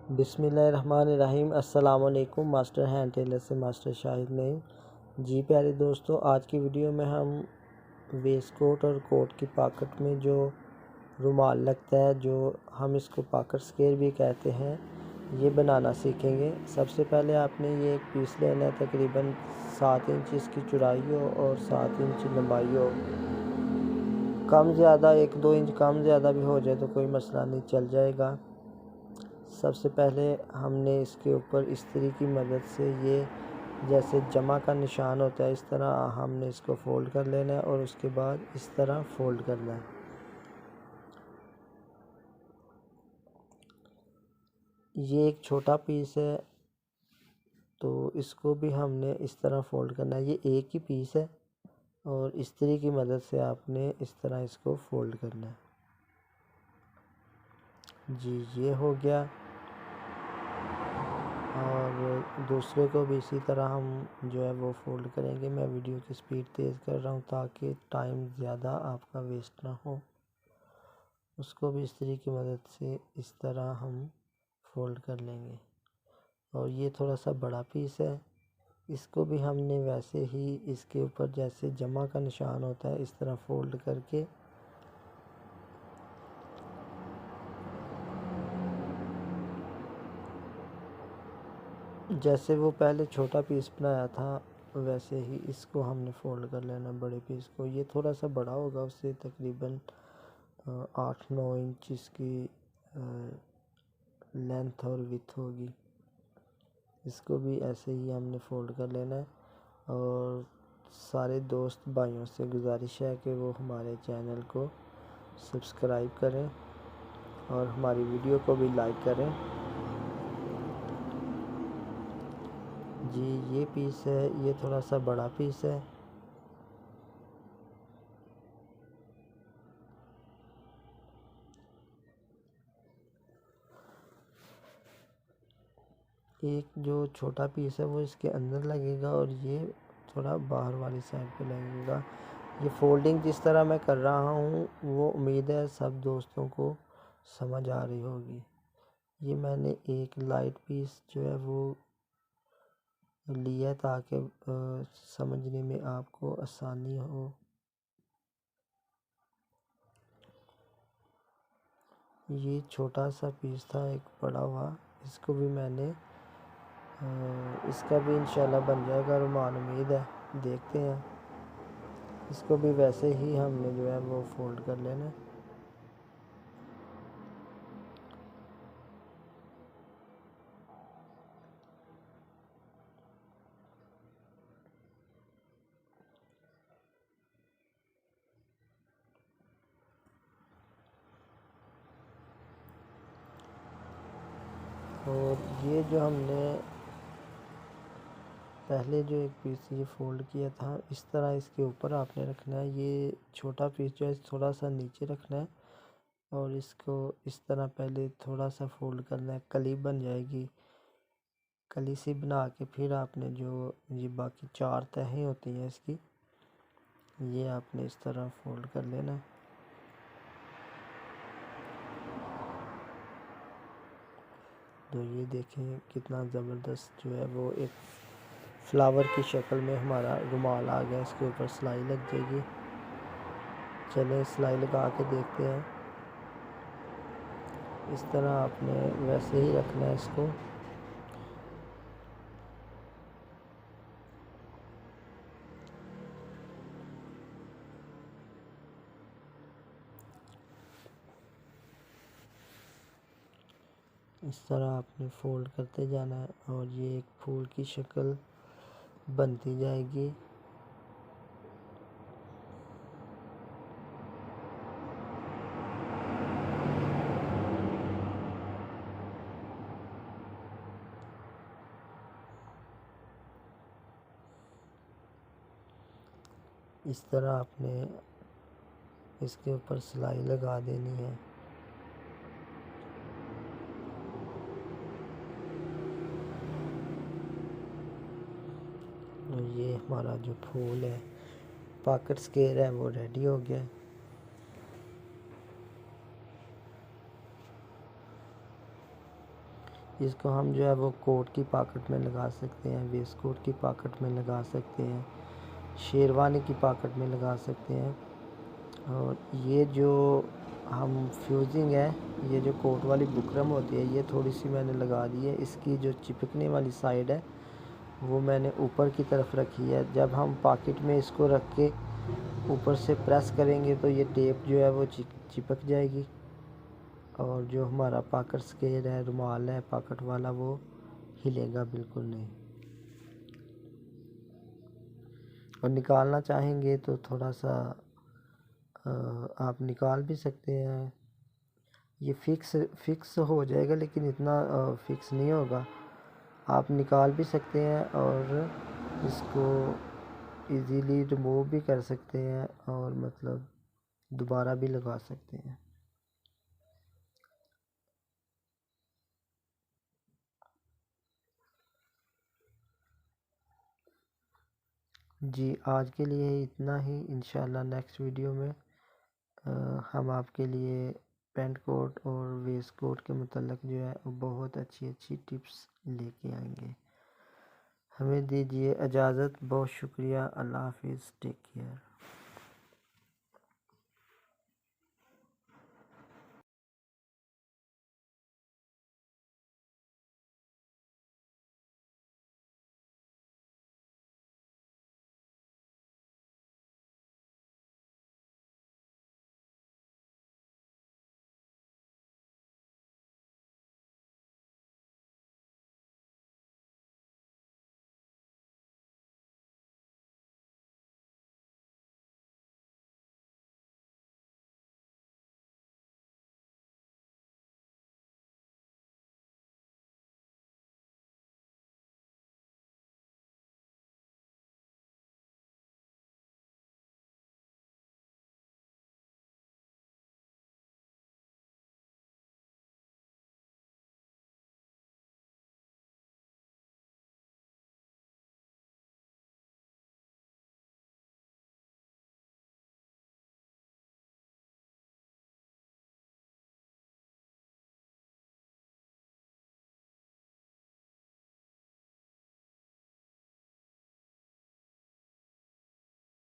बिस्मिल्लाहिर्रहमानिर्रहीम। अस्सलामुअलैकुम। Master hand Taylor से मास्टर शाहिद नईम। जी प्यारे दोस्तों, आज की वीडियो में हम वेस्ट कोट और कोट की पॉकेट में जो रुमाल लगता है, जो हम इसको पॉकेट स्क्वेयर भी कहते हैं, ये बनाना सीखेंगे। सबसे पहले आपने ये एक पीस लेना है, तकरीबन 7 इंच इसकी चौड़ाई हो और 7 इंच लंबाई हो। कम ज़्यादा 1-2 इंच कम ज़्यादा भी हो जाए तो कोई मसला नहीं, चल जाएगा। सबसे पहले हमने इसके ऊपर इस्त्री की मदद से ये जैसे जमा का निशान होता है, इस तरह हमने इसको फ़ोल्ड कर लेना है और उसके बाद इस तरह फ़ोल्ड करना है। ये एक छोटा पीस है तो इसको भी हमने इस तरह फ़ोल्ड करना है। ये एक ही पीस है और इस्त्री की मदद से आपने इस तरह इसको फ़ोल्ड करना है। जी ये हो गया। और दूसरे को भी इसी तरह हम जो है वो फ़ोल्ड करेंगे। मैं वीडियो की स्पीड तेज़ कर रहा हूँ ताकि टाइम ज़्यादा आपका वेस्ट ना हो। उसको भी इस्त्री की मदद से इस तरह हम फ़ोल्ड कर लेंगे। और ये थोड़ा सा बड़ा पीस है, इसको भी हमने वैसे ही इसके ऊपर जैसे जमा का निशान होता है इस तरह फ़ोल्ड करके जैसे वो पहले छोटा पीस बनाया था वैसे ही इसको हमने फ़ोल्ड कर लेना बड़े पीस को। ये थोड़ा सा बड़ा होगा, उससे तकरीबन 8-9 इंच इसकी लेंथ और विड्थ होगी। इसको भी ऐसे ही हमने फ़ोल्ड कर लेना है। और सारे दोस्त भाइयों से गुजारिश है कि वो हमारे चैनल को सब्सक्राइब करें और हमारी वीडियो को भी लाइक करें। जी ये पीस है, ये थोड़ा सा बड़ा पीस है। एक जो छोटा पीस है वो इसके अंदर लगेगा और ये थोड़ा बाहर वाली साइड पे लगेगा। ये फोल्डिंग जिस तरह मैं कर रहा हूँ वो उम्मीद है सब दोस्तों को समझ आ रही होगी। ये मैंने एक लाइट पीस जो है वो लिया ताकि समझने में आपको आसानी हो। ये छोटा सा पीस था एक पड़ा हुआ, इसको भी मैंने इसका भी इंशाल्लाह बन जाएगा रुमाल, उम्मीद है, देखते हैं। इसको भी वैसे ही हमने जो है वो फ़ोल्ड कर लेना है। और ये जो हमने पहले जो एक पीस ये फ़ोल्ड किया था इस तरह इसके ऊपर आपने रखना है। ये छोटा पीस जो है थोड़ा सा नीचे रखना है और इसको इस तरह पहले थोड़ा सा फ़ोल्ड करना है, कली बन जाएगी। कली सी बना के फिर आपने जो ये बाकी 4 तहें होती हैं इसकी, ये आपने इस तरह फ़ोल्ड कर लेना है। तो ये देखें कितना ज़बरदस्त जो है वो एक फ्लावर की शक्ल में हमारा रुमाल आ गया। इसके ऊपर सिलाई लग जाएगी। चलें सिलाई लगा के देखते हैं। इस तरह आपने वैसे ही रखना है इसको। इस तरह आपने फ़ोल्ड करते जाना है और ये एक फूल की शक्ल बनती जाएगी। इस तरह आपने इसके ऊपर सिलाई लगा देनी है। और ये हमारा जो फूल है पॉकेट स्क्वेयर है वो रेडी हो गया। इसको हम जो है वो कोट की पॉकेट में लगा सकते हैं, वेस्ट कोट की पॉकेट में लगा सकते हैं, शेरवानी की पॉकेट में लगा सकते हैं। और ये जो हम फ्यूजिंग है, ये जो कोट वाली बुकरम होती है, ये थोड़ी सी मैंने लगा दी है। इसकी जो चिपकने वाली साइड है वो मैंने ऊपर की तरफ रखी है। जब हम पॉकेट में इसको रख के ऊपर से प्रेस करेंगे तो ये टेप जो है वो चिपक जाएगी, और जो हमारा पॉकेट स्केल है, रुमाल है पॉकेट वाला, वो हिलेगा बिल्कुल नहीं। और निकालना चाहेंगे तो थोड़ा सा आप निकाल भी सकते हैं। ये फिक्स हो जाएगा, लेकिन इतना फिक्स नहीं होगा। आप निकाल भी सकते हैं और इसको इजीली रिमूव भी कर सकते हैं, और मतलब दोबारा भी लगा सकते हैं। जी, आज के लिए इतना ही। इंशाल्लाह नेक्स्ट वीडियो में हम आपके लिए पेंट कोट और वेस्ट कोट के मतलब जो है वो बहुत अच्छी अच्छी टिप्स लेके आएंगे। हमें दीजिए इजाज़त। बहुत शुक्रिया। अल्लाह हाफिज़। Take care.